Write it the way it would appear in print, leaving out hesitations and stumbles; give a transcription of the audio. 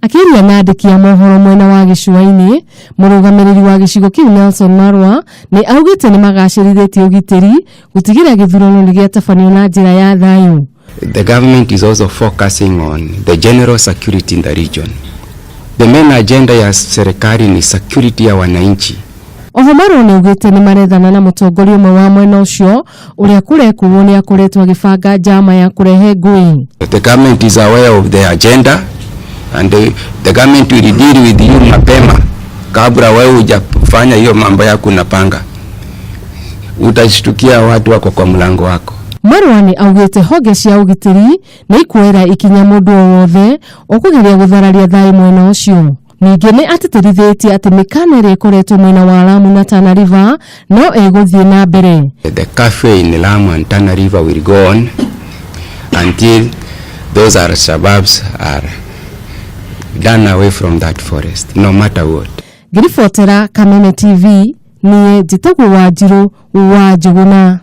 Akiria na andiki ya mohoro mwena wa gicua-ini, murugamiriri wa gicigo kiu Nelson Marwa ni augite ni magacĩrithĩtie ugitĩri gutigira githurano ni giatabanio na njira ya thayu. The government is also focusing on the general security in the region. The main agenda ya serikali ni security ya wananchi. Oho Marwa ni ugite ni marethana na mutongoria umwe wa mwena ucio uria kurekuo ni akoretwo agibanga njama ya kurehe ngui. The government is aware of the agenda and the government will deal with you mapema kabla wewe hujafanya hiyo mambo yako unapanga. Utashtukia watu wako kwa mlango wako. Marwa ni augite honge cia ugitiri ni ikuera ikinya mundu wothe okugeria guthararia thayu mwena ucio. Ningĩ ni atĩtĩrithĩtie atĩ mikana ĩrĩa ĩkoretwo mwena wa Lamu na Tana River no ĩgũthiĩ na mbere. The cafe in Lamu and Tana River will go on until those are suburbs are done away from that forest, no matter what. Ngiribotera Kameme TV niĩ njĩtagwo Wanjiru wa Njuguna.